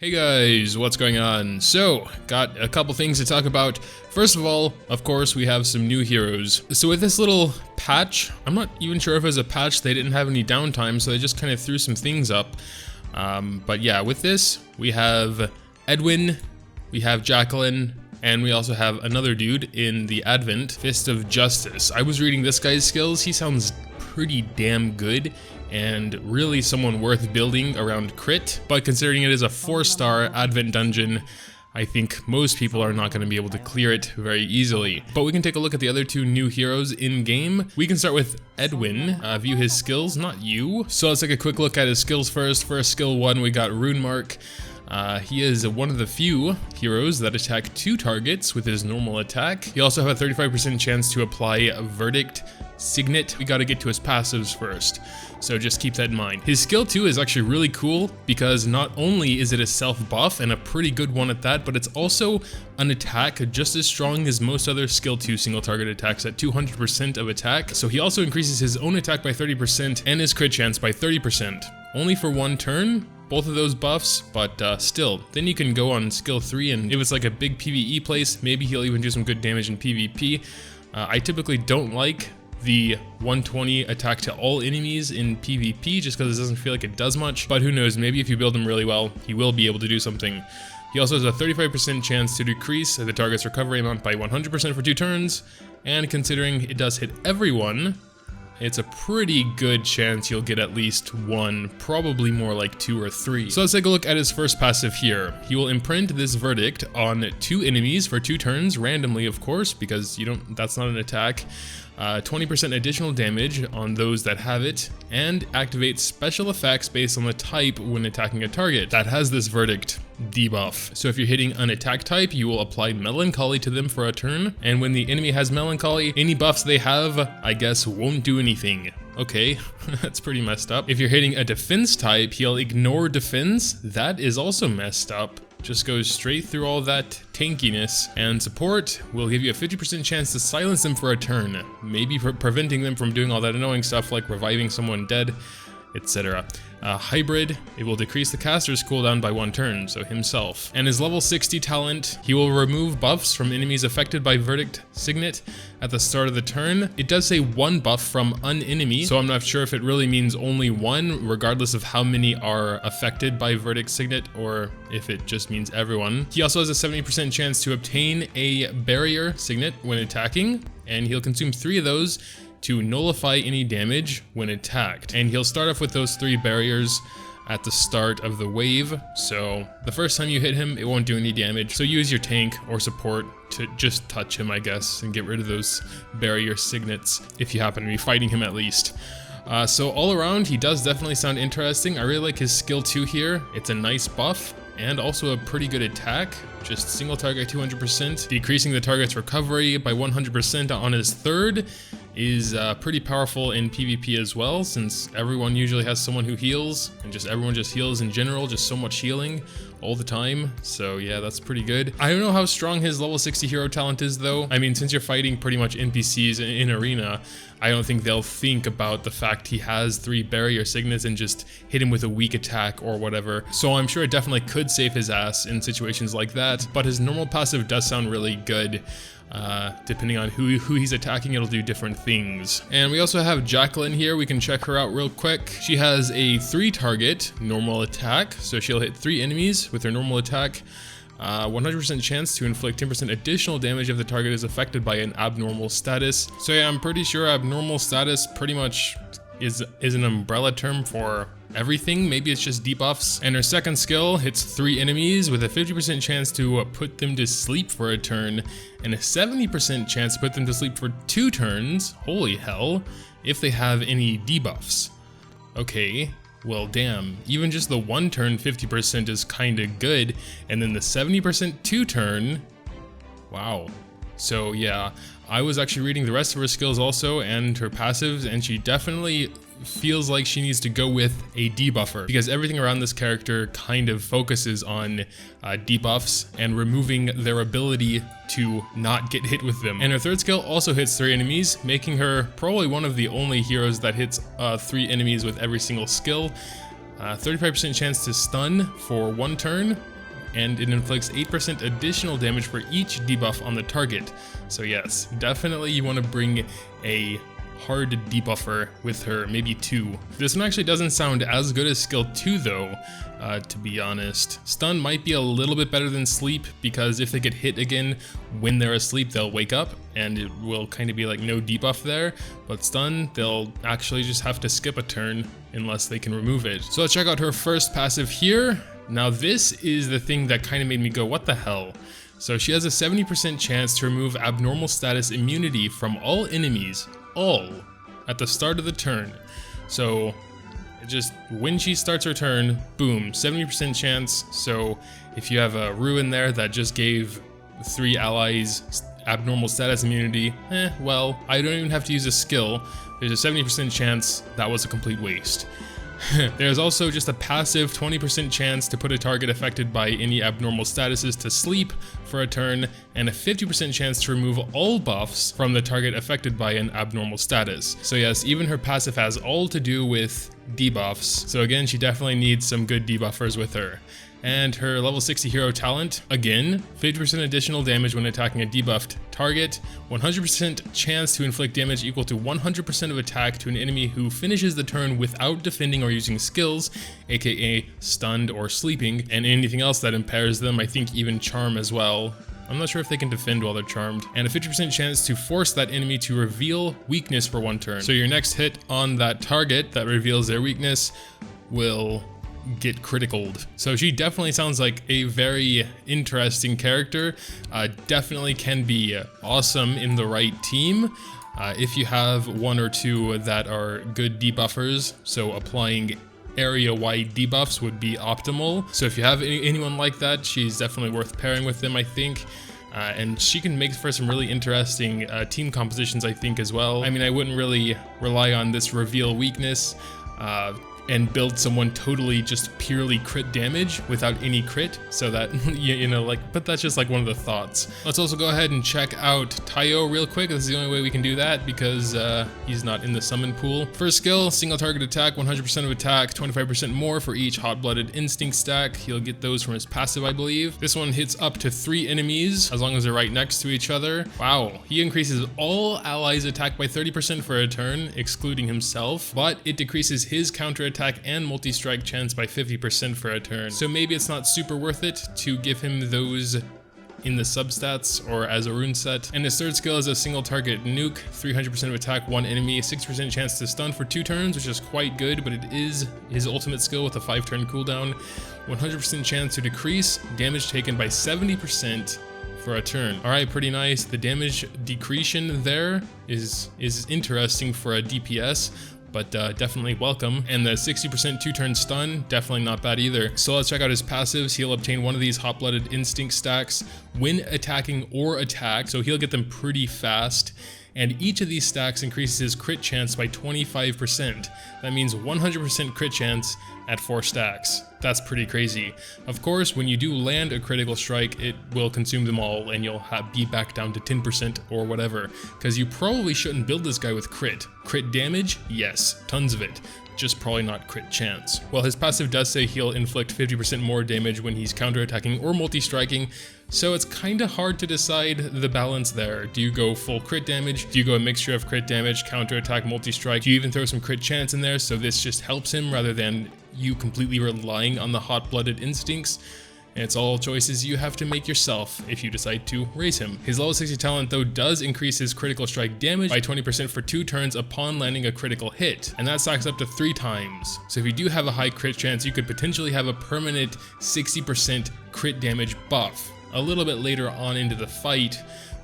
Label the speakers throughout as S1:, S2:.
S1: Hey guys, what's going on? So, got a couple things to talk about. First of all, of course, we have some new heroes. So with this little patch, I'm not even sure if it was a patch, they didn't have any downtime, so they just kind of threw some things up. But yeah, with this, we have Edwin, we have Jacqueline, and we also have another dude in the Advent, Fist of Justice. I was reading this guy's skills, he sounds pretty damn good, and really someone worth building around crit, but considering it is a 4-star Advent dungeon, I think most people are not going to be able to clear it very easily. But we can take a look at the other two new heroes in game. We can start with Edwin, view his skills, not you. So let's take a quick look at his skills first. First skill 1, we got Rune Mark. He is one of the few heroes that attack 2 targets with his normal attack. He also has a 35% chance to apply a Verdict Signet. We gotta get to his passives first, so just keep that in mind. His skill 2 is actually really cool because not only is it a self buff and a pretty good one at that, but it's also an attack just as strong as most other skill 2 single target attacks at 200% of attack. So he also increases his own attack by 30% and his crit chance by 30%. Only for 1 turn. Both of those buffs, but still. Then you can go on skill 3, and if it's like a big PvE place, maybe he'll even do some good damage in PvP. I typically don't like the 120 attack to all enemies in PvP just because it doesn't feel like it does much, but who knows, maybe if you build him really well, he will be able to do something. He also has a 35% chance to decrease the target's recovery amount by 100% for 2 turns, and considering it does hit everyone, it's a pretty good chance you'll get at least 1, probably more like 2 or 3. So let's take a look at his first passive here. He will imprint this verdict on 2 enemies for 2 turns, randomly of course, because that's not an attack. 20% additional damage on those that have it, and activates special effects based on the type when attacking a target that has this verdict debuff. So if you're hitting an attack type, you will apply Melancholy to them for a turn, and when the enemy has Melancholy, any buffs they have, I guess, won't do anything. Okay, that's pretty messed up. If you're hitting a defense type, he'll ignore defense. That is also messed up. Just goes straight through all that tankiness. And support will give you a 50% chance to silence them for a turn, maybe preventing them from doing all that annoying stuff like reviving someone dead, etc. Hybrid, it will decrease the caster's cooldown by 1 turn, so himself. And his level 60 talent, he will remove buffs from enemies affected by Verdict Signet at the start of the turn. It does say 1 buff from an enemy, so I'm not sure if it really means only 1, regardless of how many are affected by Verdict Signet, or if it just means everyone. He also has a 70% chance to obtain a Barrier Signet when attacking, and he'll consume 3 of those to nullify any damage when attacked. And he'll start off with those 3 barriers at the start of the wave, so the first time you hit him, it won't do any damage. So use your tank or support to just touch him, I guess, and get rid of those barrier signets if you happen to be fighting him at least. So all around, he does definitely sound interesting. I really like his skill 2 here. It's a nice buff and also a pretty good attack. Just single target 200%, decreasing the target's recovery by 100% on his 3rd is pretty powerful in PvP as well, since everyone usually has someone who heals, and just everyone just heals in general, just so much healing all the time. So yeah, that's pretty good. I don't know how strong his level 60 hero talent is though. I mean, since you're fighting pretty much NPCs in arena, I don't think they'll think about the fact he has 3 barrier signets and just hit him with a weak attack or whatever. So I'm sure it definitely could save his ass in situations like that, but his normal passive does sound really good. Depending on who he's attacking, it'll do different things. And we also have Jacqueline here. We can check her out real quick. She has a 3 target normal attack, so she'll hit 3 enemies with her normal attack. 100% chance to inflict 10% additional damage if the target is affected by an abnormal status. So yeah, I'm pretty sure abnormal status pretty much is an umbrella term for everything. Maybe it's just debuffs. And her second skill hits 3 enemies with a 50% chance to put them to sleep for a turn, and a 70% chance to put them to sleep for 2 turns, holy hell, if they have any debuffs. Okay, well damn, even just the 1 turn 50% is kinda good, and then the 70% 2 turn, wow. So yeah, I was actually reading the rest of her skills also and her passives, and she definitely feels like she needs to go with a debuffer, because everything around this character kind of focuses on debuffs and removing their ability to not get hit with them. And her third skill also hits 3 enemies, making her probably one of the only heroes that hits 3 enemies with every single skill. 35% chance to stun for 1 turn, and it inflicts 8% additional damage for each debuff on the target. So yes, definitely you want to bring a hard debuffer with her, maybe 2. This one actually doesn't sound as good as skill 2 though, to be honest. Stun might be a little bit better than sleep, because if they get hit again when they're asleep, they'll wake up and it will kind of be like no debuff there. But stun, they'll actually just have to skip a turn unless they can remove it. So let's check out her first passive here. Now this is the thing that kind of made me go, what the hell? So she has a 70% chance to remove abnormal status immunity from all enemies, at the start of the turn. So just when she starts her turn, boom, 70% chance. So if you have a ruin there that just gave 3 allies abnormal status immunity, well, I don't even have to use a skill. There's a 70% chance that was a complete waste. There's also just a passive 20% chance to put a target affected by any abnormal statuses to sleep for a turn, and a 50% chance to remove all buffs from the target affected by an abnormal status. So yes, even her passive has all to do with debuffs. So again, she definitely needs some good debuffers with her. And her level 60 hero talent, again, 50% additional damage when attacking a debuffed target, 100% chance to inflict damage equal to 100% of attack to an enemy who finishes the turn without defending or using skills, aka stunned or sleeping, and anything else that impairs them, I think even charm as well. I'm not sure if they can defend while they're charmed. And a 50% chance to force that enemy to reveal weakness for 1 turn. So your next hit on that target that reveals their weakness will get criticaled. So she definitely sounds like a very interesting character. Definitely can be awesome in the right team. If you have 1 or 2 that are good debuffers, so applying area-wide debuffs would be optimal. So if you have anyone like that, she's definitely worth pairing with them, I think. And she can make for some really interesting team compositions, I think, as well. I mean, I wouldn't really rely on this reveal weakness and build someone totally just purely crit damage without any crit, so that, you know, like, but that's just like one of the thoughts. Let's also go ahead and check out Taiyo real quick. This is the only way we can do that because he's not in the summon pool. First skill, single target attack, 100% of attack, 25% more for each hot-blooded instinct stack. He'll get those from his passive, I believe. This one hits up to 3 enemies as long as they're right next to each other. Wow, he increases all allies attack by 30% for a turn, excluding himself, but it decreases his counter attack and multi-strike chance by 50% for a turn. So maybe it's not super worth it to give him those in the substats or as a rune set. And his third skill is a single target nuke, 300% of attack, 1 enemy, 6% chance to stun for 2 turns, which is quite good, but it is his ultimate skill with a 5-turn cooldown. 100% chance to decrease damage taken by 70% for a turn. Alright, pretty nice. The damage decretion there is interesting for a DPS, but definitely welcome. And the 60% 2-turn stun, definitely not bad either. So let's check out his passives. He'll obtain 1 of these hot-blooded instinct stacks when attacking or attack, so he'll get them pretty fast. And each of these stacks increases his crit chance by 25%. That means 100% crit chance at 4 stacks. That's pretty crazy. Of course, when you do land a critical strike, it will consume them all and you'll be back down to 10% or whatever, because you probably shouldn't build this guy with crit. Crit damage? Yes, tons of it. Just probably not crit chance. Well, his passive does say he'll inflict 50% more damage when he's counterattacking or multi-striking, so it's kinda hard to decide the balance there. Do you go full crit damage? Do you go a mixture of crit damage, counterattack, multi-strike? Do you even throw some crit chance in there so this just helps him rather than you completely relying on the hot-blooded instincts? And it's all choices you have to make yourself if you decide to raise him. His level 60 talent though does increase his critical strike damage by 20% for 2 turns upon landing a critical hit, and that stacks up to 3 times. So if you do have a high crit chance, you could potentially have a permanent 60% crit damage buff a little bit later on into the fight,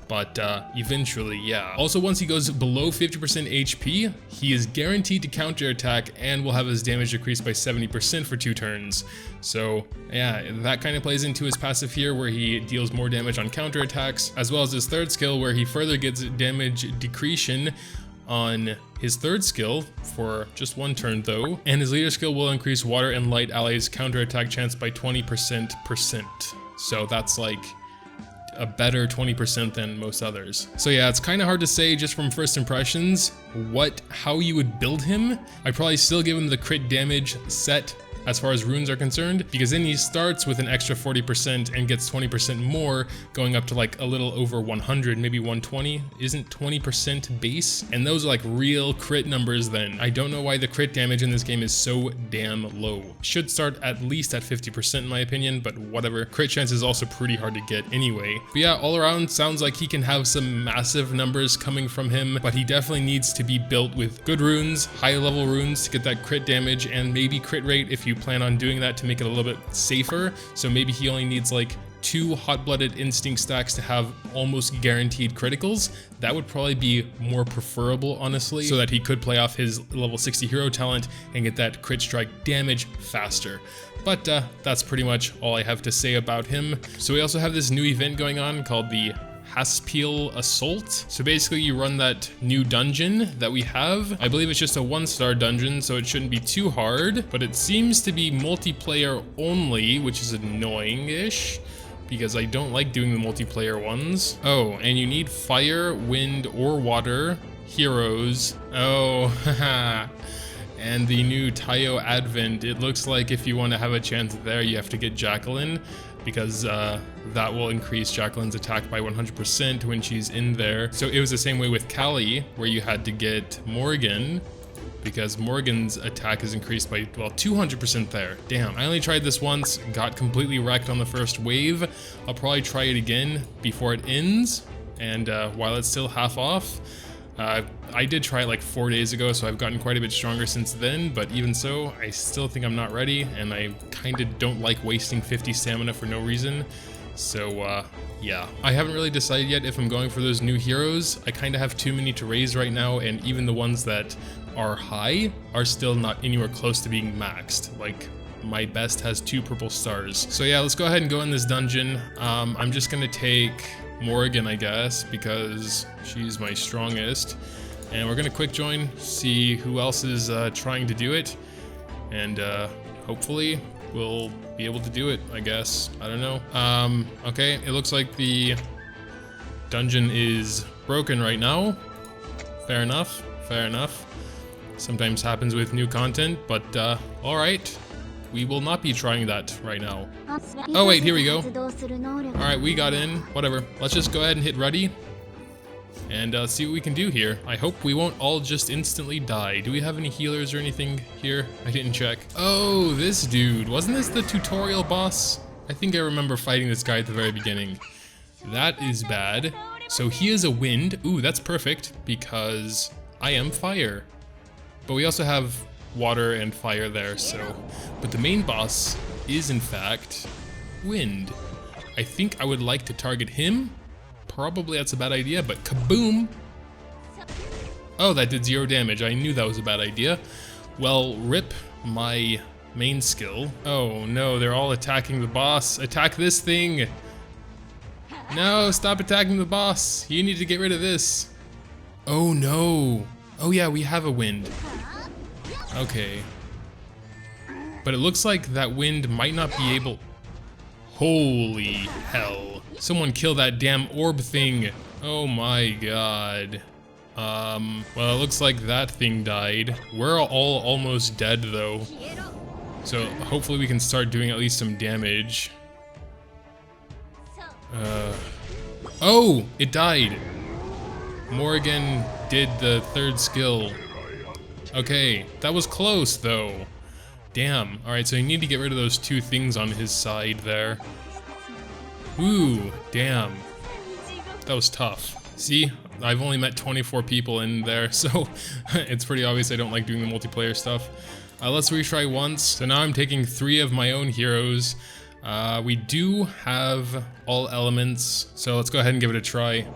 S1: but eventually, yeah. Also, once he goes below 50% HP, he is guaranteed to counterattack and will have his damage decreased by 70% for 2 turns. So yeah, that kind of plays into his passive here where he deals more damage on counterattacks, as well as his third skill where he further gets damage decretion on his third skill for just 1 turn though. And his leader skill will increase water and light allies counterattack chance by 20%. So that's like a better 20% than most others. So yeah, it's kind of hard to say just from first impressions how you would build him. I'd probably still give him the crit damage set as far as runes are concerned, because then he starts with an extra 40% and gets 20% more, going up to like a little over 100, maybe 120. Isn't 20% base? And those are like real crit numbers then. I don't know why the crit damage in this game is so damn low. Should start at least at 50% in my opinion, but whatever. Crit chance is also pretty hard to get anyway. But yeah, all around sounds like he can have some massive numbers coming from him, but he definitely needs to be built with good runes, high level runes to get that crit damage and maybe crit rate if you plan on doing that to make it a little bit safer. So maybe he only needs like 2 hot-blooded instinct stacks to have almost guaranteed criticals. That would probably be more preferable, honestly, so that he could play off his level 60 hero talent and get that crit strike damage faster. But that's pretty much all I have to say about him. So we also have this new event going on called the Haspiel Assault. So basically you run that new dungeon that we have. I believe it's just a 1-star dungeon, so it shouldn't be too hard, but it seems to be multiplayer only, which is annoying-ish, because I don't like doing the multiplayer ones. Oh, and you need fire, wind, or water heroes. Oh, haha. And the new Taiyo advent, it looks like if you want to have a chance there, you have to get Jacqueline, because that will increase Jacqueline's attack by 100% when she's in there. So it was the same way with Callie, where you had to get Morgan, because Morgan's attack is increased by, well, 200% there. Damn, I only tried this once, got completely wrecked on the first wave. I'll probably try it again before it ends, and while it's still half off. I did try it like 4 days ago, so I've gotten quite a bit stronger since then, but even so, I still think I'm not ready, and I kind of don't like wasting 50 stamina for no reason. So, yeah. I haven't really decided yet if I'm going for those new heroes. I kind of have too many to raise right now, and even the ones that are high are still not anywhere close to being maxed. Like, my best has 2 purple stars. So yeah, let's go ahead and go in this dungeon. I'm just gonna take Morgan, I guess, because she's my strongest. And we're gonna quick join, see who else is trying to do it. And hopefully we'll be able to do it, I guess. I don't know. Okay, it looks like the dungeon is broken right now. Fair enough, fair enough. Sometimes happens with new content, but alright. We will not be trying that right now. Oh wait, here we go. Alright, we got in. Whatever. Let's just go ahead and hit ready. And see what we can do here. I hope we won't all just instantly die. Do we have any healers or anything here? I didn't check. Oh, this dude. Wasn't this the tutorial boss? I think I remember fighting this guy at the very beginning. That is bad. So he is a wind. Ooh, that's perfect because I am fire. But we also have water and fire there, so... But the main boss is, in fact, wind. I think I would like to target him. Probably that's a bad idea, but kaboom! Oh, that did 0 damage. I knew that was a bad idea. Well, rip my main skill. Oh no, they're all attacking the boss. Attack this thing! No, stop attacking the boss. You need to get rid of this. Oh no. Oh yeah, we have a wind. Okay. But it looks like that wind might not be able... Holy hell. Someone kill that damn orb thing. Oh my god. Well, it looks like that thing died. We're all almost dead though. So hopefully we can start doing at least some damage. Oh, it died. Morgan did the 3rd skill. Okay, that was close though. Damn. Alright, so you need to get rid of those 2 things on his side there. Ooh, damn. That was tough. See, I've only met 24 people in there, so it's pretty obvious I don't like doing the multiplayer stuff. Let's retry once. So now I'm taking 3 of my own heroes. We do have all elements, so let's go ahead and give it a try.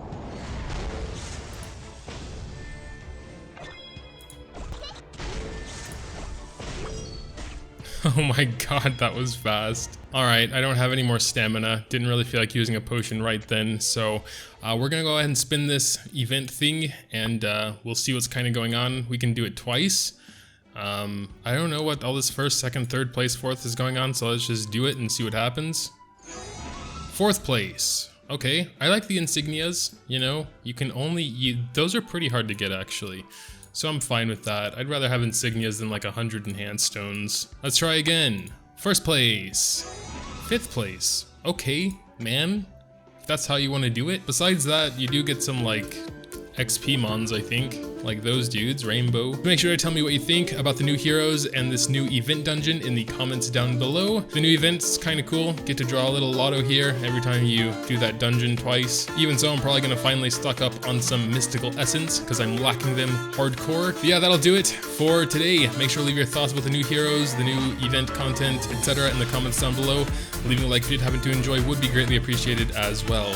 S1: Oh my god, that was fast. Alright, I don't have any more stamina. Didn't really feel like using a potion right then, so we're gonna go ahead and spin this event thing, and we'll see what's kind of going on. We can do it twice. I don't know what all this 1st, 2nd, 3rd place, 4th is going on, so let's just do it and see what happens. 4th place. Okay, I like the insignias, you know, you can only, those are pretty hard to get actually. so I'm fine with that. I'd rather have insignias than like 100 enhanced stones. Let's try again. First place. 5th place. Okay, man. If that's how you want to do it. Besides that, you do get some like XP mons, I think, like those dudes, Rainbow. Make sure to tell me what you think about the new heroes and this new event dungeon in the comments down below. The new event's kind of cool. Get to draw a little lotto here every time you do that dungeon twice. Even so, I'm probably gonna finally stock up on some mystical essence because I'm lacking them hardcore. But yeah, that'll do it for today. Make sure to leave your thoughts about the new heroes, the new event content, etc. in the comments down below. Leaving a like if you happen to enjoy would be greatly appreciated as well.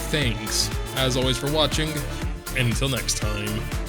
S1: Thanks, as always, for watching. And until next time.